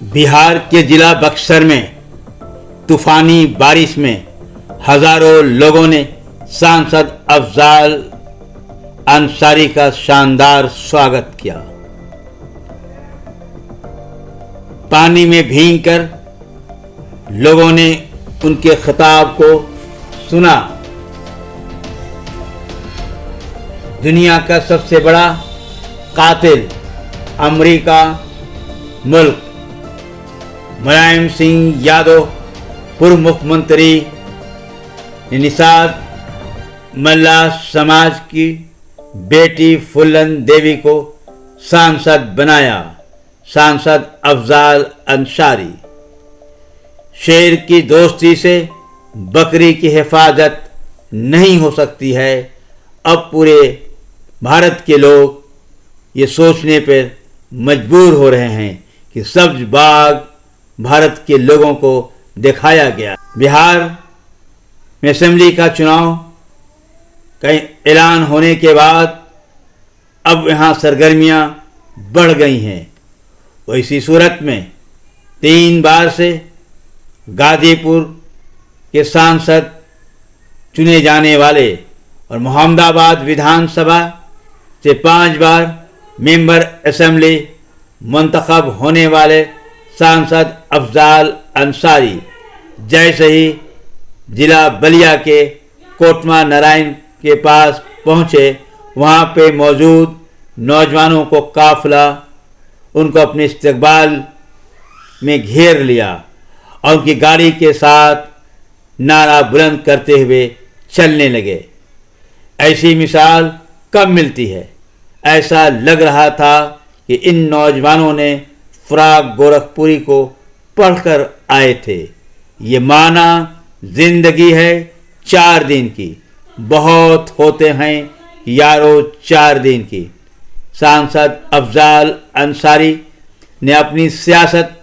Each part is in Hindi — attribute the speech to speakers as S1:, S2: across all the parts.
S1: बिहार के जिला बक्सर में तूफानी बारिश में हजारों लोगों ने सांसद अफजाल अंसारी का शानदार स्वागत किया। पानी में भीगकर लोगों ने उनके खिताब को सुना। दुनिया का सबसे बड़ा कातिल अमेरिका मुल्क मुलायम सिंह यादव पूर्व मुख्यमंत्री ने निषाद मल्ला समाज की बेटी फुल्लन देवी को सांसद बनाया। सांसद अफजाल अंसारी। शेर की दोस्ती से बकरी की हिफाजत नहीं हो सकती है। अब पूरे भारत के लोग ये सोचने पर मजबूर हो रहे हैं कि सब्ज बाग भारत के लोगों को दिखाया गया। बिहार में असेंबली का चुनाव का ऐलान होने के बाद अब यहाँ सरगर्मियाँ बढ़ गई हैं। तो इसी सूरत में 3 बार से गाजीपुर के सांसद चुने जाने वाले और मोहम्मदाबाद विधानसभा से 5 बार मेंबर असेंबली मुंतखब होने वाले सांसद अफजाल अंसारी जैसे ही जिला बलिया के कोटमा नारायण के पास पहुँचे, वहाँ पे मौजूद नौजवानों को काफिला उनको अपने इस्तकबाल में घेर लिया और उनकी गाड़ी के साथ नारा बुलंद करते हुए चलने लगे। ऐसी मिसाल कब मिलती है। ऐसा लग रहा था कि इन नौजवानों ने फराग गोरखपुरी को पढ़कर आए थे। ये माना जिंदगी है 4 दिन की, बहुत होते हैं यारों 4 दिन की। सांसद अफजाल अंसारी ने अपनी सियासत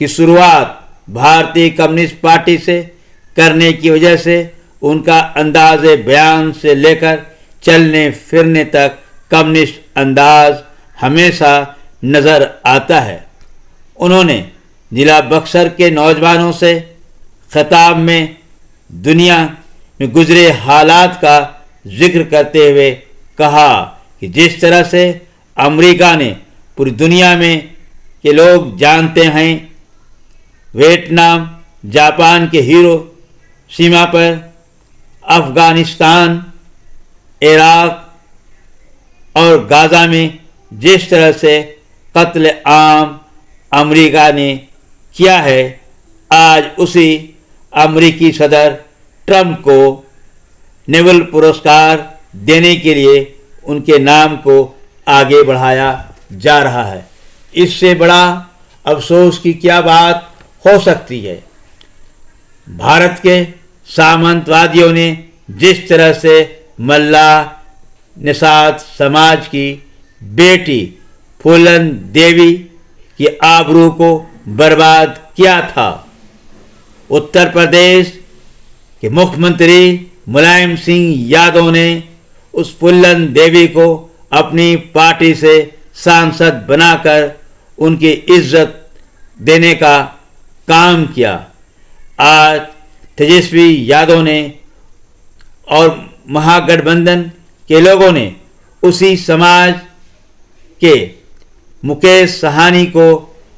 S1: की शुरुआत भारतीय कम्युनिस्ट पार्टी से करने की वजह से उनका अंदाज बयान से लेकर चलने फिरने तक कम्युनिस्ट अंदाज हमेशा नज़र आता है। उन्होंने जिला बक्सर के नौजवानों से खिताब में दुनिया में गुजरे हालात का जिक्र करते हुए कहा कि जिस तरह से अमेरिका ने पूरी दुनिया में के लोग जानते हैं, वियतनाम जापान के हीरो सीमा पर, अफ़गानिस्तान इराक और गाज़ा में जिस तरह से कत्ल आम अमेरिका ने किया है, आज उसी अमेरिकी सदर ट्रंप को नोबेल पुरस्कार देने के लिए उनके नाम को आगे बढ़ाया जा रहा है। इससे बड़ा अफसोस की क्या बात हो सकती है। भारत के सामंतवादियों ने जिस तरह से मल्ला निषाद समाज की बेटी फुल्लन देवी की आबरू को बर्बाद किया था। उत्तर प्रदेश के मुख्यमंत्री मुलायम सिंह यादव ने उस फुल्लन देवी को अपनी पार्टी से सांसद बनाकर उनकी इज्जत देने का काम किया। आज तेजस्वी यादव ने और महागठबंधन के लोगों ने उसी समाज के मुकेश साहनी को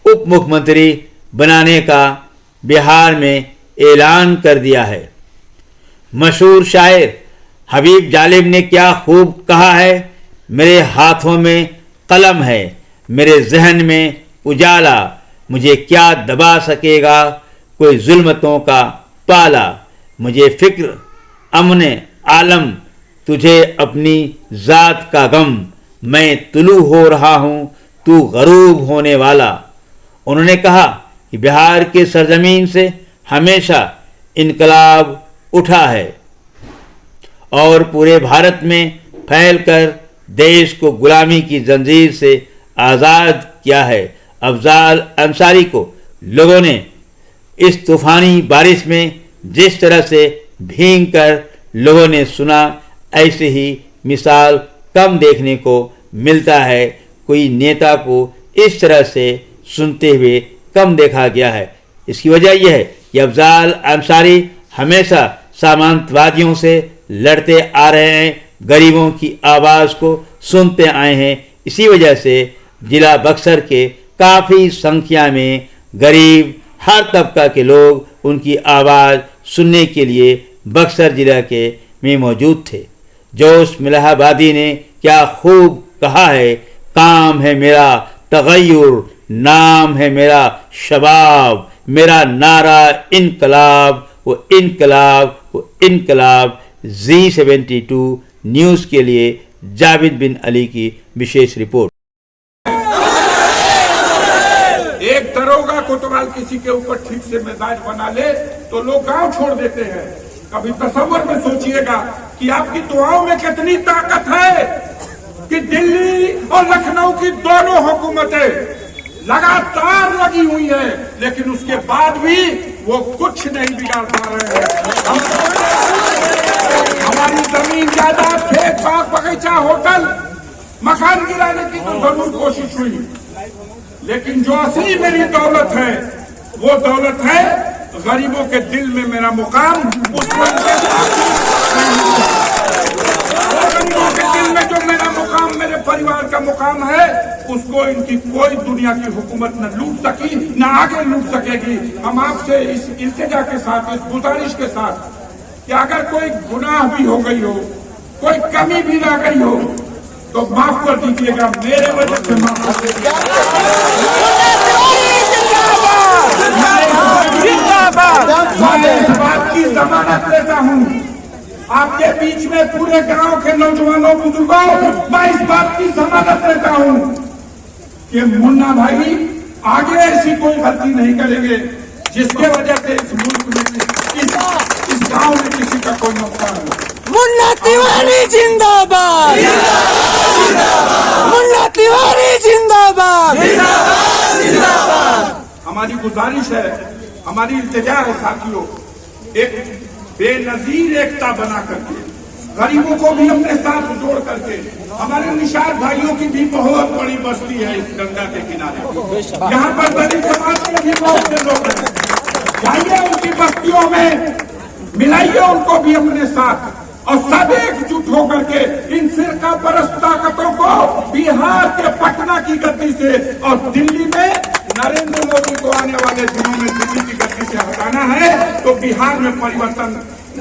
S1: उप मुख्यमंत्री बनाने का बिहार में ऐलान कर दिया है। मशहूर शायर हबीब जालिम ने क्या खूब कहा है, मेरे हाथों में कलम है, मेरे जहन में उजाला, मुझे क्या दबा सकेगा कोई जुल्मतों का पाला। मुझे फिक्र अमने आलम, तुझे अपनी ज़ात का गम, मैं तुलू हो रहा हूँ तू गरूब होने वाला। उन्होंने कहा कि बिहार के सरजमीन से हमेशा इनकलाब उठा है और पूरे भारत में फैलकर देश को गुलामी की जंजीर से आज़ाद किया है। अफजाल अंसारी को लोगों ने इस तूफ़ानी बारिश में जिस तरह से भीग कर लोगों ने सुना, ऐसे ही मिसाल कम देखने को मिलता है। कोई नेता को इस तरह से सुनते हुए कम देखा गया है। इसकी वजह यह है कि अफजाल अंसारी हमेशा सामंतवादियों से लड़ते आ रहे हैं, गरीबों की आवाज़ को सुनते आए हैं। इसी वजह से जिला बक्सर के काफ़ी संख्या में गरीब हर तबका के लोग उनकी आवाज़ सुनने के लिए बक्सर जिला के में मौजूद थे। जोश मिलाहाबादी ने क्या खूब कहा है, काम है मेरा तगय्युर, नाम है मेरा शबाब, मेरा नारा इनकलाब, वो इनकलाब, वो इनकलाब। Z72 न्यूज़ के लिए जावेद बिन अली की विशेष रिपोर्ट।
S2: एक दरोगा कोतवाल किसी के ऊपर ठीक से मिजाज बना ले तो लोग गांव छोड़ देते हैं। कभी तसव्वुर में सोचिएगा कि आपकी दुआओं में कितनी ताकत है कि दिल्ली और लखनऊ की दोनों हुकूमतें लगातार लगी हुई है, लेकिन उसके बाद भी वो कुछ नहीं बिगाड़ पा रहे हैं। हमारी जमीन जायदाद, खेत, बाग, बगीचा, होटल, मकान गिराने की तो जरूर कोशिश हुई, लेकिन जो असली मेरी दौलत है वो दौलत है गरीबों के दिल में मेरा मुकाम। गरीबों के दिल में जो मेरा मुकाम, मेरे परिवार का मुकाम है, उसको इनकी कोई दुनिया की हुकूमत न लूट सकी, न आगे लूट सकेगी। हम आपसे इस इल्तिजा के साथ, इस गुजारिश के साथ कि अगर कोई गुनाह भी हो गई हो, कोई कमी भी रह गई हो, तो माफ कर दीजिएगा, मेरे वजह से माफ कर दीजिएगा। मैं इस बात की जमानत लेता हूँ आपके बीच में, पूरे गांव के नौजवानों, बुजुर्गों, मैं इस बात की जमानत लेता हूँ कि मुन्ना भाई आगे ऐसी कोई गलती नहीं करेंगे जिसके वजह से इस मुल्क में, इस गांव में किसी का कोई नुकसान हो।
S3: मुन्ना तिवारी जिंदाबाद, मुन्ना तिवारी जिंदाबाद।
S2: हमारी गुजारिश है, हमारी इल्तिजा है साथियों, एक बेनजीर एकता बना करके, गरीबों को भी अपने साथ जोड़ करके, हमारे निषाद भाइयों की भी बहुत बड़ी बस्ती है इस गंगा के किनारे, यहाँ पर दलित समाज के भी बहुत से लोग हैं। जाइए उनकी बस्तियों में, मिलाइए उनको भी अपने साथ, और सब एकजुट होकर के इन फिरका परस्त ताकतों को बिहार के पटना की गद्दी से और दिल्ली में नरेंद्र मोदी को आने वाले दिनों में दिल्ली की गद्दी से हटाना है, तो बिहार में परिवर्तन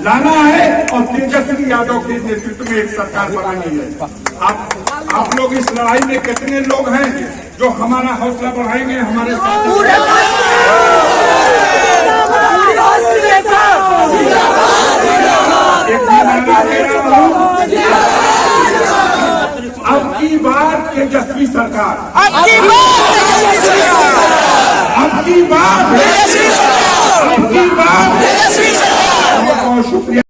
S2: लाना है और तेजस्वी यादव के नेतृत्व में एक सरकार बनानी है। आप लोग इस लड़ाई में कितने लोग हैं जो हमारा हौसला बढ़ाएंगे, हमारे साथ? अब की बार तेजस्वी सरकार, अब की बार, बहुत शुक्रिया।